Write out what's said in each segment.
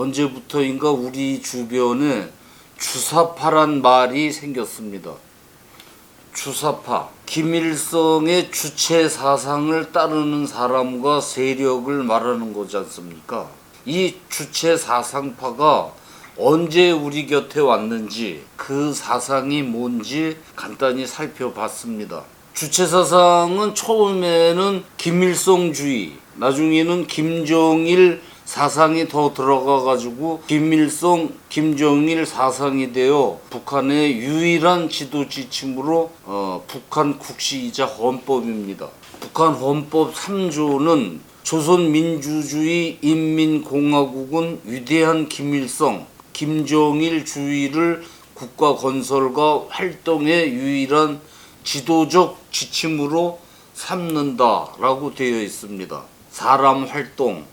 언제부터인가 우리 주변에 주사파란 말이 생겼습니다. 주사파, 김일성의 주체 사상을 따르는 사람과 세력을 말하는 거지 않습니까? 이 주체 사상파가 언제 우리 곁에 왔는지, 그 사상이 뭔지 간단히 살펴봤습니다. 주체 사상은 처음에는 김일성주의, 나중에는 김정일 사상이 더 들어가 가지고 김일성, 김정일 사상이 되어 북한의 유일한 지도 지침으로 북한 국시이자 헌법입니다. 북한 헌법 3조는 조선민주주의 인민공화국은 위대한 김일성, 김정일 주의를 국가 건설과 활동의 유일한 지도적 지침으로 삼는다라고 되어 있습니다. 사람 활동,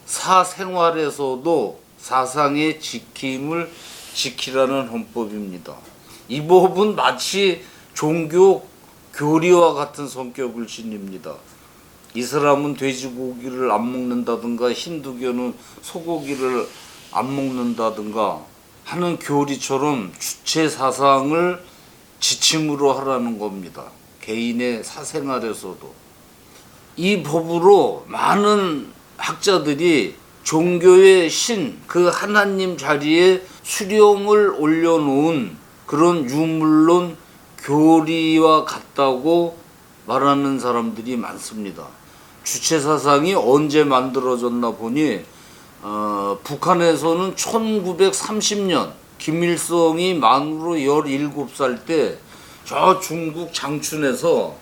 사생활에서도 사상의 지킴을 지키라는 헌법입니다. 이 법은 마치 종교 교리와 같은 성격을 지닙니다. 이슬람은 돼지고기를 안 먹는다든가 힌두교는 소고기를 안 먹는다든가 하는 교리처럼 주체 사상을 지침으로 하라는 겁니다. 개인의 사생활에서도. 이 법으로 많은 학자들이 종교의 신, 그 하나님 자리에 수령을 올려놓은 그런 유물론 교리와 같다고 말하는 사람들이 많습니다. 주체사상이 언제 만들어졌나 보니 북한에서는 1930년 김일성이 만으로 17살 때 저 중국 장춘에서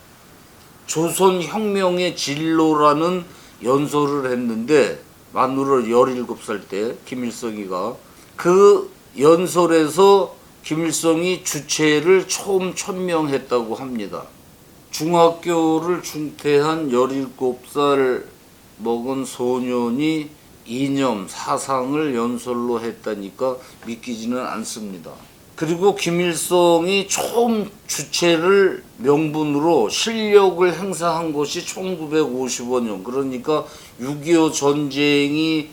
조선혁명의 진로라는 연설을 했는데, 만으로 17살 때 김일성이가 그 연설에서 김일성이 주체를 처음 천명했다고 합니다. 중학교를 중퇴한 17살 먹은 소년이 이념, 사상을 연설로 했다니까 믿기지는 않습니다. 그리고 김일성이 처음 주체를 명분으로 실력을 행사한 것이 1955년, 그러니까 6.25 전쟁이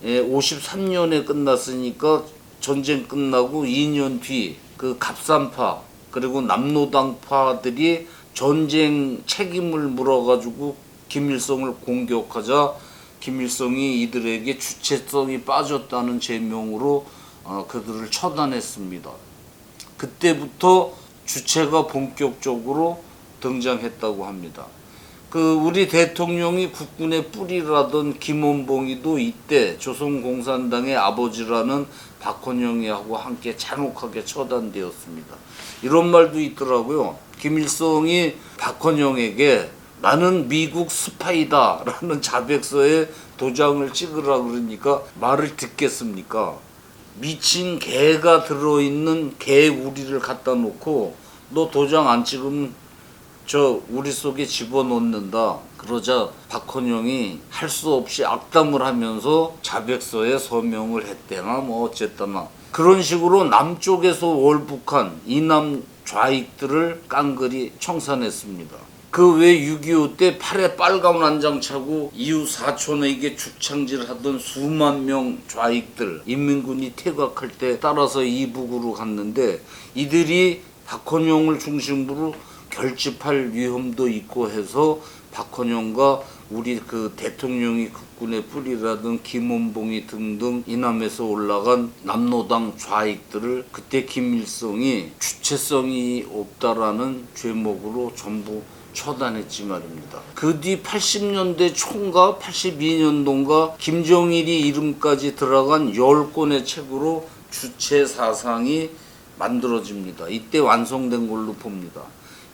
53년에 끝났으니까 전쟁 끝나고 2년 뒤 그 갑산파 그리고 남로당파들이 전쟁 책임을 물어가지고 김일성을 공격하자 김일성이 이들에게 주체성이 빠졌다는 제명으로 그들을 처단했습니다. 그때부터 주체가 본격적으로 등장했다고 합니다. 우리 대통령이 국군의 뿌리라던 김원봉이도 이때 조선공산당의 아버지라는 박헌영이하고 함께 잔혹하게 처단되었습니다. 이런 말도 있더라고요. 김일성이 박헌영에게 나는 미국 스파이다 라는 자백서에 도장을 찍으라 그러니까 말을 듣겠습니까? 미친 개가 들어있는 개 우리를 갖다 놓고 너 도장 안 찍으면 저 우리 속에 집어넣는다. 그러자 박헌영이 할 수 없이 악담을 하면서 자백서에 서명을 했대나 뭐 어쨌거나 그런 식으로 남쪽에서 월북한 이남 좌익들을 깡그리 청산했습니다. 그 외 6.25 때 팔에 빨간 완장 차고 이웃 사촌에게 죽창질하던 수만 명 좌익들, 인민군이 퇴각할 때 따라서 이북으로 갔는데 이들이 박헌영을 중심으로 결집할 위험도 있고 해서 박헌영과 우리 그 대통령이 국군의 뿌리라던 김원봉이 등등 이남에서 올라간 남로당 좌익들을 그때 김일성이 주체성이 없다라는 죄목으로 전부 처단했지 말입니다. 그 뒤 80년대 초인가 82년도인가 김정일이 이름까지 들어간 10권의 책으로 주체 사상이 만들어집니다. 이때 완성된 걸로 봅니다.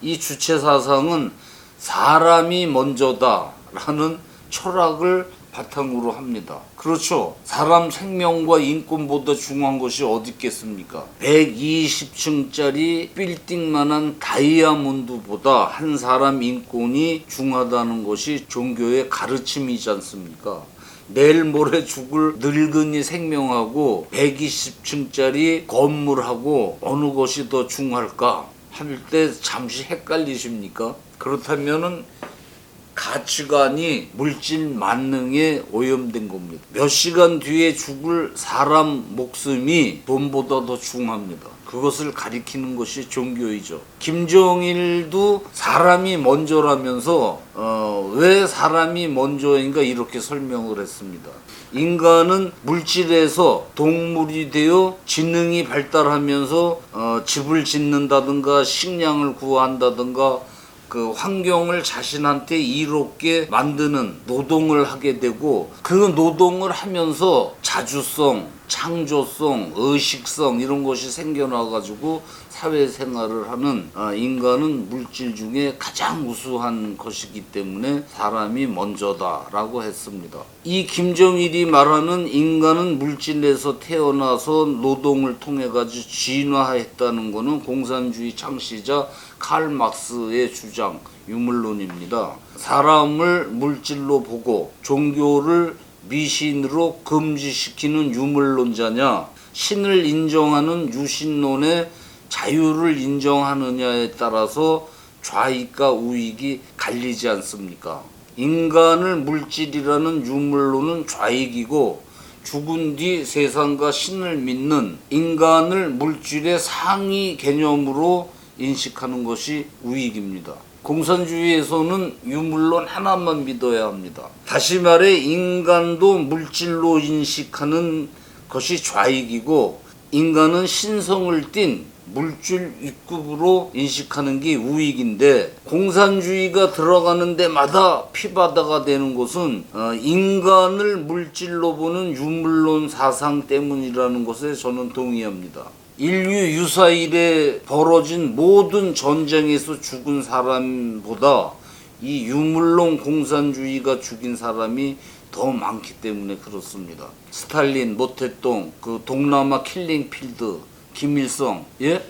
이 주체 사상은 사람이 먼저다라는 철학을 바탕으로 합니다. 그렇죠. 사람 생명과 인권보다 중요한 것이 어디 있겠습니까? 120층짜리 빌딩만한 다이아몬드보다 한 사람 인권이 중요하다는 것이 종교의 가르침이지 않습니까? 내일 모레 죽을 늙은이 생명하고 120층짜리 건물하고 어느 것이 더 중요할까 할 때 잠시 헷갈리십니까? 그렇다면은 가치관이 물질 만능에 오염된 겁니다. 몇 시간 뒤에 죽을 사람 목숨이 돈보다 더 중요합니다. 그것을 가리키는 것이 종교이죠. 김정일도 사람이 먼저라면서 왜 사람이 먼저인가 이렇게 설명을 했습니다. 인간은 물질에서 동물이 되어 지능이 발달하면서 집을 짓는다든가 식량을 구한다든가 그 환경을 자신한테 이롭게 만드는 노동을 하게 되고 그 노동을 하면서 자주성, 창조성, 의식성 이런 것이 생겨나가지고 사회생활을 하는 인간은 물질 중에 가장 우수한 것이기 때문에 사람이 먼저다라고 했습니다. 이 김정일이 말하는 인간은 물질에서 태어나서 노동을 통해 가지고 진화했다는 것은 공산주의 창시자 칼 막스의 주장 유물론입니다. 사람을 물질로 보고 종교를 미신으로 금지시키는 유물론자냐, 신을 인정하는 유신론의 자유를 인정하느냐에 따라서 좌익과 우익이 갈리지 않습니까? 인간을 물질이라는 유물론은 좌익이고 죽은 뒤 세상과 신을 믿는 인간을 물질의 상위 개념으로 인식하는 것이 우익입니다. 공산주의에서는 유물론 하나만 믿어야 합니다. 다시 말해 인간도 물질로 인식하는 것이 좌익이고 인간은 신성을 띤 물질 윗급으로 인식하는 게 우익인데 공산주의가 들어가는 데마다 피바다가 되는 것은 인간을 물질로 보는 유물론 사상 때문이라는 것에 저는 동의합니다. 인류 유사 이래 벌어진 모든 전쟁에서 죽은 사람보다 이 유물론 공산주의가 죽인 사람이 더 많기 때문에 그렇습니다. 스탈린, 모택동, 그 동남아 킬링필드, 김일성, 예?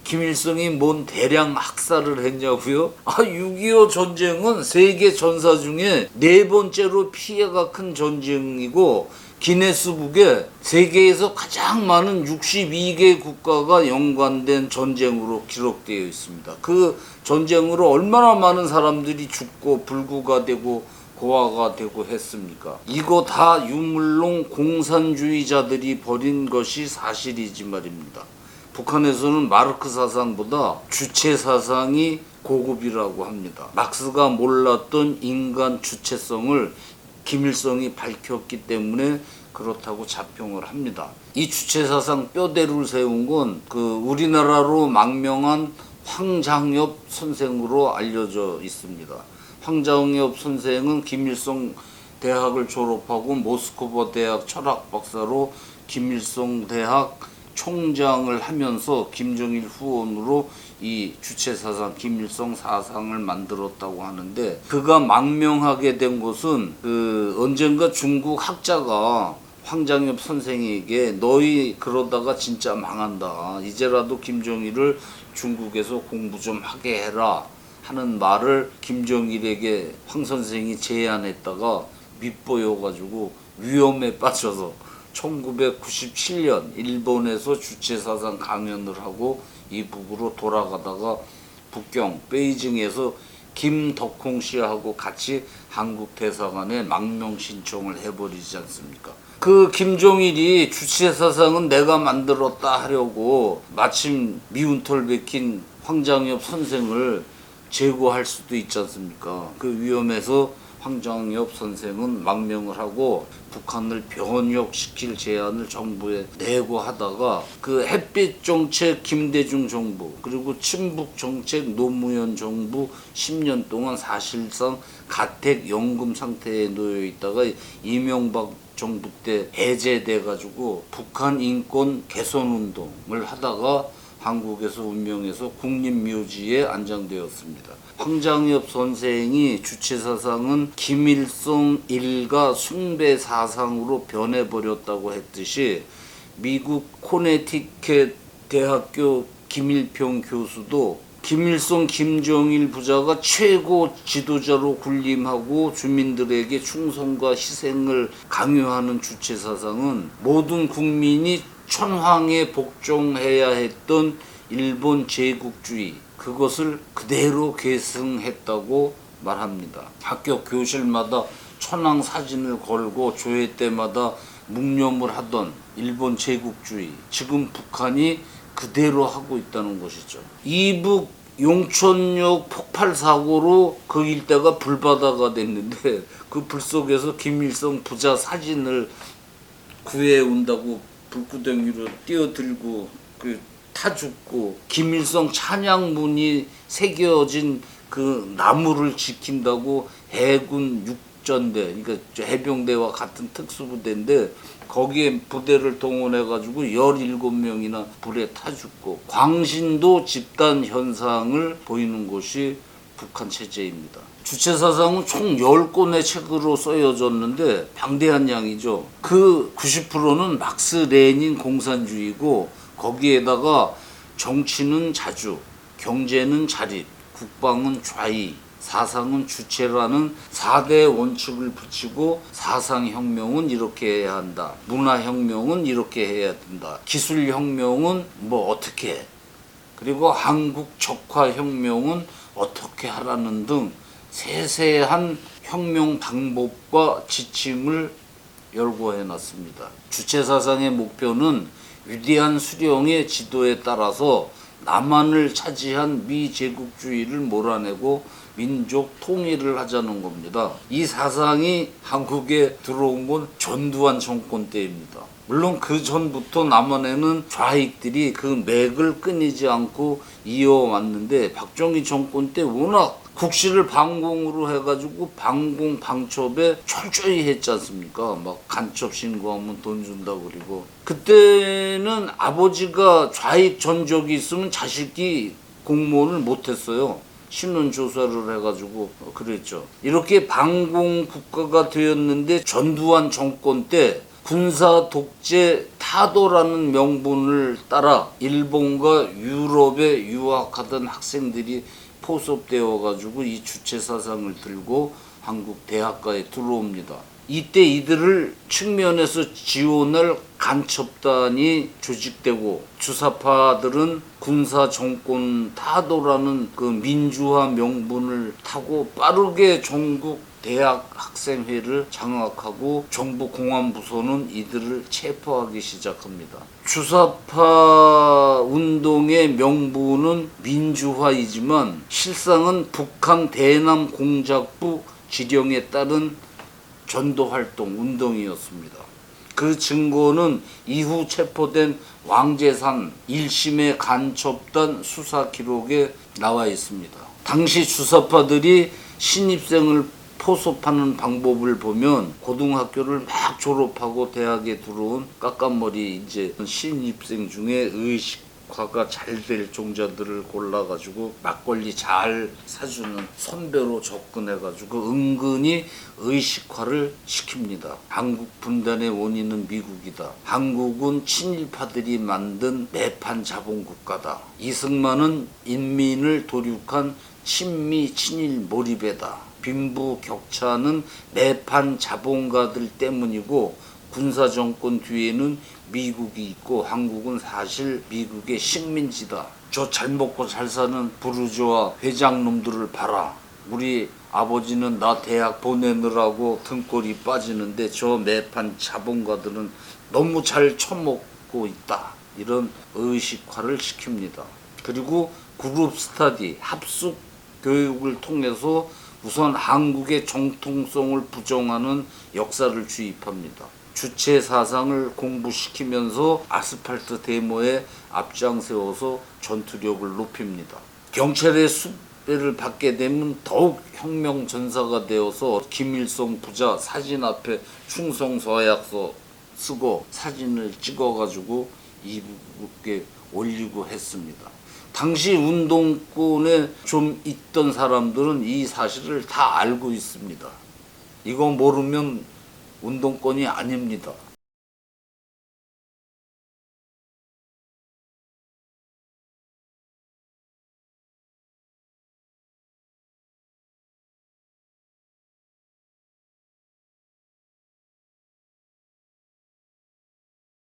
김일성이 뭔 대량 학살을 했냐고요? 6.25 전쟁은 세계 전사 중에 네 번째로 피해가 큰 전쟁이고 기네스북에 세계에서 가장 많은 62개 국가가 연관된 전쟁으로 기록되어 있습니다. 그 전쟁으로 얼마나 많은 사람들이 죽고 불구가 되고 고아가 되고 했습니까? 이거 다 유물론 공산주의자들이 벌인 것이 사실이지 말입니다. 북한에서는 마르크 사상보다 주체 사상이 고급이라고 합니다. 막스가 몰랐던 인간 주체성을 김일성이 밝혔기 때문에 그렇다고 자평을 합니다. 이 주체사상 뼈대를 세운 건 우리나라로 망명한 황장엽 선생으로 알려져 있습니다. 황장엽 선생은 김일성 대학을 졸업하고 모스크바 대학 철학 박사로 김일성 대학 총장을 하면서 김정일 후원으로 이 주체사상 김일성 사상을 만들었다고 하는데 그가 망명하게 된 것은 언젠가 중국 학자가 황장엽 선생에게 너희 그러다가 진짜 망한다. 이제라도 김정일을 중국에서 공부 좀 하게 해라 하는 말을 김정일에게 황 선생이 제안했다가 밉보여가지고 위험에 빠져서 1997년 일본에서 주체사상 강연을 하고 이북으로 돌아가다가 북경 베이징에서 김덕홍 씨하고 같이 한국 대사관에 망명 신청을 해버리지 않습니까? 그 김정일이 주체사상은 내가 만들었다 하려고 마침 미운 털 박힌 황장엽 선생을 제거할 수도 있지 않습니까? 그 위험에서 황장엽 선생은 망명을 하고 북한을 변혁시킬 제안을 정부에 내고 하다가 그 햇빛 정책 김대중 정부 그리고 친북 정책 노무현 정부 10년 동안 사실상 가택연금 상태에 놓여 있다가 이명박 정부 때 해제돼 가지고 북한 인권 개선 운동을 하다가 한국에서 운명해서 국립묘지에 안장되었습니다. 황장엽 선생이 주체사상은 김일성 일가 숭배 사상으로 변해버렸다고 했듯이 미국 코네티켓 대학교 김일평 교수도 김일성 김정일 부자가 최고 지도자로 군림하고 주민들에게 충성과 희생을 강요하는 주체사상은 모든 국민이 천황에 복종해야 했던 일본 제국주의 그것을 그대로 계승했다고 말합니다. 학교 교실마다 천황 사진을 걸고 조회 때마다 묵념을 하던 일본 제국주의, 지금 북한이 그대로 하고 있다는 것이죠. 이북 용천역 폭발 사고로 그 일대가 불바다가 됐는데 그 불 속에서 김일성 부자 사진을 구해온다고 불구덩이로 뛰어들고 타 죽고, 김일성 찬양문이 새겨진 그 나무를 지킨다고 해군 육전대, 그러니까 해병대와 같은 특수부대인데 거기에 부대를 동원해가지고 17명이나 불에 타 죽고, 광신도 집단 현상을 보이는 것이 북한 체제입니다. 주체사상은 총 10권의 책으로 써여졌는데 방대한 양이죠. 그 90%는 막스 레닌 공산주의고, 거기에다가 정치는 자주, 경제는 자립, 국방은 좌의, 사상은 주체라는 4대 원칙을 붙이고, 사상혁명은 이렇게 해야 한다, 문화혁명은 이렇게 해야 된다, 기술혁명은 뭐 어떻게 해, 그리고 한국적화혁명은 어떻게 하라는 등 세세한 혁명 방법과 지침을 열거해놨습니다. 주체사상의 목표는 위대한 수령의 지도에 따라서 남한을 차지한 미제국주의를 몰아내고 민족 통일을 하자는 겁니다. 이 사상이 한국에 들어온 건 전두환 정권 때입니다. 물론 그 전부터 남한에는 좌익들이 그 맥을 끊이지 않고 이어왔는데, 박정희 정권 때 워낙 국시를 방공으로 해가지고 방공 방첩에 철저히 했지 않습니까? 막 간첩 신고하면 돈 준다 그리고. 그때는 아버지가 좌익 전적이 있으면 자식이 공무원을 못했어요. 신원 조사를 해가지고 그랬죠. 이렇게 방공 국가가 되었는데 전두환 정권 때 군사 독재 타도라는 명분을 따라 일본과 유럽에 유학하던 학생들이 포섭되어 가지고 이 주체 사상을 들고 한국 대학가에 들어옵니다. 이때 이들을 측면에서 지원할 간첩단이 조직되고, 주사파들은 군사 정권 타도라는 그 민주화 명분을 타고 빠르게 전국 대학 학생회를 장악하고, 정부 공안부서는 이들을 체포하기 시작합니다. 주사파 운동의 명분은 민주화이지만 실상은 북한 대남 공작부 지령에 따른 전도활동 운동이었습니다. 그 증거는 이후 체포된 왕재산 1심의 간첩단 수사 기록에 나와 있습니다. 당시 주사파들이 신입생을 포섭하는 방법을 보면, 고등학교를 막 졸업하고 대학에 들어온 까까머리 이제 신입생 중에 의식화가 잘 될 종자들을 골라가지고 막걸리 잘 사주는 선배로 접근해가지고 은근히 의식화를 시킵니다. 한국 분단의 원인은 미국이다. 한국은 친일파들이 만든 매판 자본국가다. 이승만은 인민을 도륙한 친미 친일 몰입에다. 빈부격차는 매판 자본가들 때문이고, 군사정권 뒤에는 미국이 있고 한국은 사실 미국의 식민지다. 저 잘 먹고 잘 사는 부르주아 회장놈들을 봐라. 우리 아버지는 나 대학 보내느라고 등골이 빠지는데 저 매판 자본가들은 너무 잘 처먹고 있다. 이런 의식화를 시킵니다. 그리고 그룹 스터디, 합숙 교육을 통해서 우선 한국의 정통성을 부정하는 역사를 주입합니다. 주체 사상을 공부시키면서 아스팔트 데모에 앞장세워서 전투력을 높입니다. 경찰의 수배를 받게 되면 더욱 혁명 전사가 되어서 김일성 부자 사진 앞에 충성서약서 쓰고 사진을 찍어가지고 이북에 올리고 했습니다. 당시 운동권에 좀 있던 사람들은 이 사실을 다 알고 있습니다. 이거 모르면 운동권이 아닙니다.